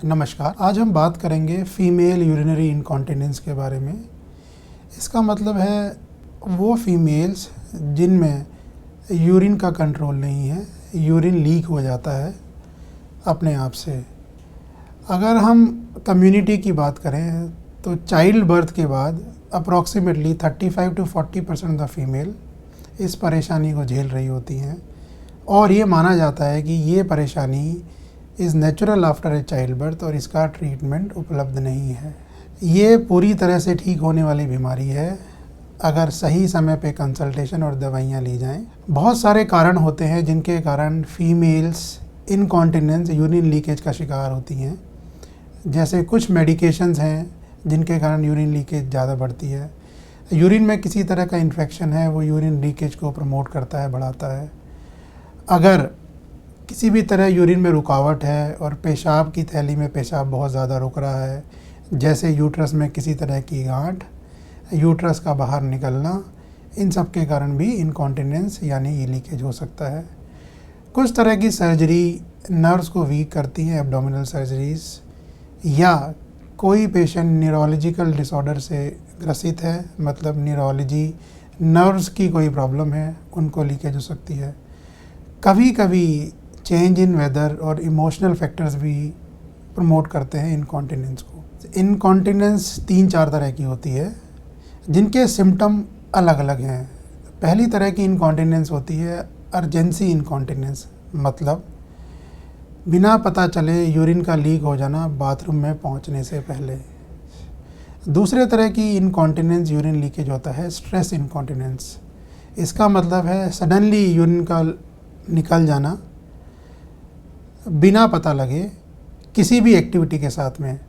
नमस्कार। आज हम बात करेंगे फीमेल यूरिनरी इनकॉन्टिनेंस के बारे में। इसका मतलब है वो फीमेल्स जिनमें यूरिन का कंट्रोल नहीं है, यूरिन लीक हो जाता है अपने आप से। अगर हम कम्युनिटी की बात करें तो चाइल्ड बर्थ के बाद अप्रॉक्सीमेटली 35 to 40% द फीमेल इस परेशानी को झेल रही होती हैं और ये माना जाता है कि ये परेशानी is natural after a child birth और इसका ट्रीटमेंट उपलब्ध नहीं है। ये पूरी तरह से ठीक होने वाली बीमारी है अगर सही समय पे कंसल्टेशन और दवाइयाँ ली जाएं। बहुत सारे कारण होते हैं जिनके कारण फीमेल्स इनकॉन्टिनेंस यूरिन लीकेज का शिकार होती हैं। जैसे कुछ मेडिकेशंस हैं जिनके कारण यूरिन लीकेज ज़्यादा बढ़ती है। यूरिन में किसी तरह का इन्फेक्शन है, वो यूरिन लीकेज को प्रमोट करता है, बढ़ाता है। अगर किसी भी तरह यूरिन में रुकावट है और पेशाब की थैली में पेशाब बहुत ज़्यादा रुक रहा है, जैसे यूट्रस में किसी तरह की गांठ, यूट्रस का बाहर निकलना, इन सब के कारण भी इनकॉन्टिनेंस यानी ये लीकेज हो सकता है। कुछ तरह की सर्जरी नर्व्स को वीक करती हैं, एब्डोमिनल सर्जरीज, या कोई पेशेंट न्यूरोलॉजिकल डिसऑर्डर से ग्रसित है, मतलब न्यूरोलॉजी नर्व्स की कोई प्रॉब्लम है, उनको लीकेज हो सकती है। कभी कभी चेंज इन वेदर और इमोशनल फैक्टर्स भी प्रमोट करते हैं इनकॉन्टिनेंस को। इनकॉन्टिनेंस 3-4 तरह की होती है जिनके सिम्टम अलग अलग हैं। पहली तरह की इनकॉन्टिनेंस होती है अर्जेंसी इनकॉन्टिनेंस, मतलब बिना पता चले यूरिन का लीक हो जाना बाथरूम में पहुंचने से पहले। दूसरे तरह की इनकॉन्टिनेंस यूरिन लीकेज होता है स्ट्रेस इनकॉन्टिनेंस। इसका मतलब है सडनली यूरिन का निकल जाना बिना पता लगे किसी भी एक्टिविटी के साथ में।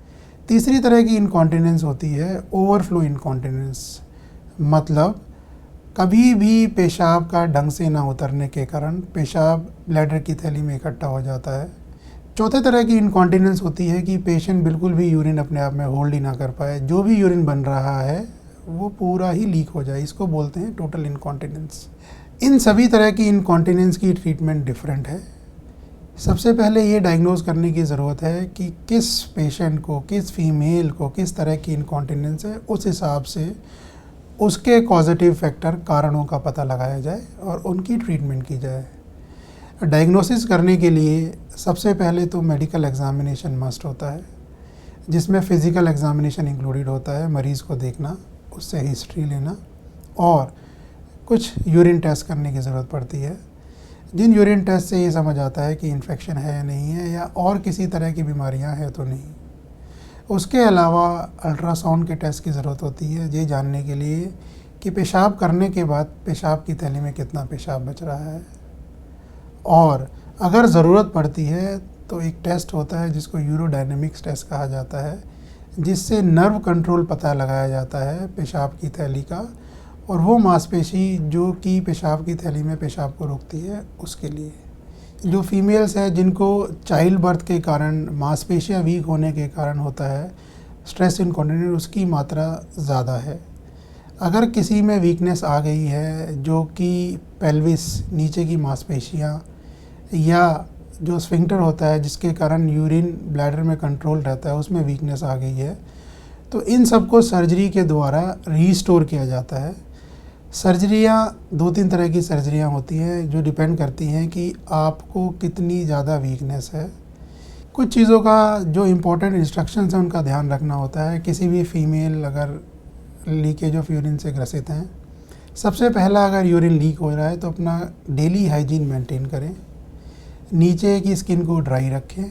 तीसरी तरह की इनकॉन्टिनेंस होती है ओवरफ्लो इनकॉन्टिनेंस, मतलब कभी भी पेशाब का ढंग से ना उतरने के कारण पेशाब ब्लैडर की थैली में इकट्ठा हो जाता है। चौथे तरह की इनकॉन्टिनेंस होती है कि पेशेंट बिल्कुल भी यूरिन अपने आप में होल्ड ही ना कर पाए, जो भी यूरिन बन रहा है वो पूरा ही लीक हो जाए। इसको बोलते हैं टोटल इनकॉन्टिनेंस। इन सभी तरह की इनकॉन्टिनेंस की ट्रीटमेंट डिफरेंट है। सबसे पहले ये डायग्नोज करने की ज़रूरत है कि किस पेशेंट को, किस फीमेल को किस तरह की इनकॉन्टिनेंस है, उस हिसाब से उसके कॉजेटिव फैक्टर कारणों का पता लगाया जाए और उनकी ट्रीटमेंट की जाए। डायग्नोसिस करने के लिए सबसे पहले तो मेडिकल एग्जामिनेशन मस्ट होता है, जिसमें फ़िज़िकल एग्जामिनेशन इंक्लूडेड होता है। मरीज़ को देखना, उससे हिस्ट्री लेना और कुछ यूरिन टेस्ट करने की ज़रूरत पड़ती है, जिन यूरिन टेस्ट से ये समझ आता है कि इन्फेक्शन है या नहीं है, या और किसी तरह की बीमारियां हैं तो नहीं। उसके अलावा अल्ट्रासाउंड के टेस्ट की ज़रूरत होती है ये जानने के लिए कि पेशाब करने के बाद पेशाब की थैली में कितना पेशाब बच रहा है। और अगर ज़रूरत पड़ती है तो एक टेस्ट होता है जिसको यूरोडायनेमिक्स टेस्ट कहा जाता है, जिससे नर्व कंट्रोल पता लगाया जाता है पेशाब की थैली का, और वो मांसपेशी जो कि पेशाब की थैली में पेशाब को रोकती है उसके लिए। जो फीमेल्स हैं जिनको चाइल्ड बर्थ के कारण मांसपेशियाँ वीक होने के कारण होता है स्ट्रेस इनकॉन्टिनेंस, उसकी मात्रा ज़्यादा है। अगर किसी में वीकनेस आ गई है, जो कि पेल्विस नीचे की मांसपेशियाँ या जो स्फिंक्टर होता है जिसके कारण यूरिन ब्लैडर में कंट्रोल रहता है, उसमें वीकनेस आ गई है, तो इन सबको सर्जरी के द्वारा रीस्टोर किया जाता है। सर्जरियाँ 2-3 तरह की सर्जरियाँ होती हैं जो डिपेंड करती हैं कि आपको कितनी ज़्यादा वीकनेस है। कुछ चीज़ों का जो इम्पोर्टेंट इंस्ट्रक्शंस हैं उनका ध्यान रखना होता है किसी भी फीमेल अगर लीकेज ऑफ यूरिन से ग्रसित हैं। सबसे पहला, अगर यूरिन लीक हो रहा है तो अपना डेली हाइजीन मेंटेन करें, नीचे की स्किन को ड्राई रखें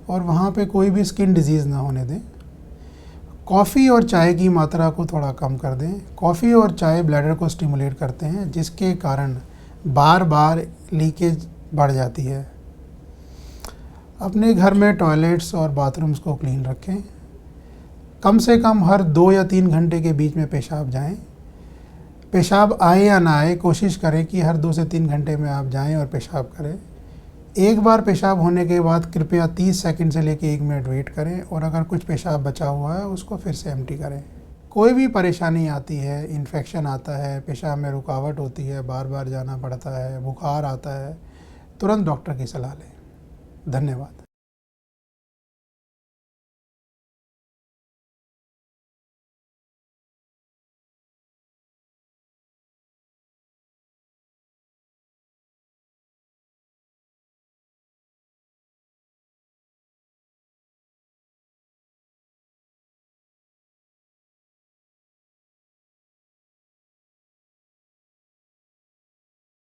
और वहाँ पे कोई भी स्किन डिजीज़ ना होने दें। कॉफ़ी और चाय की मात्रा को थोड़ा कम कर दें। कॉफ़ी और चाय ब्लैडर को स्टिमुलेट करते हैं, जिसके कारण बार बार लीकेज बढ़ जाती है। अपने घर में टॉयलेट्स और बाथरूम्स को क्लीन रखें। कम से कम हर 2 या 3 घंटे के बीच में पेशाब जाएं। पेशाब आए या ना आए, कोशिश करें कि हर 2 से 3 घंटे में आप जाएं और पेशाब करें। एक बार पेशाब होने के बाद कृपया 30 सेकंड से लेकर 1 मिनट वेट करें और अगर कुछ पेशाब बचा हुआ है उसको फिर से एम्प्टी करें। कोई भी परेशानी आती है, इन्फेक्शन आता है, पेशाब में रुकावट होती है, बार बार जाना पड़ता है, बुखार आता है, तुरंत डॉक्टर की सलाह लें। धन्यवाद।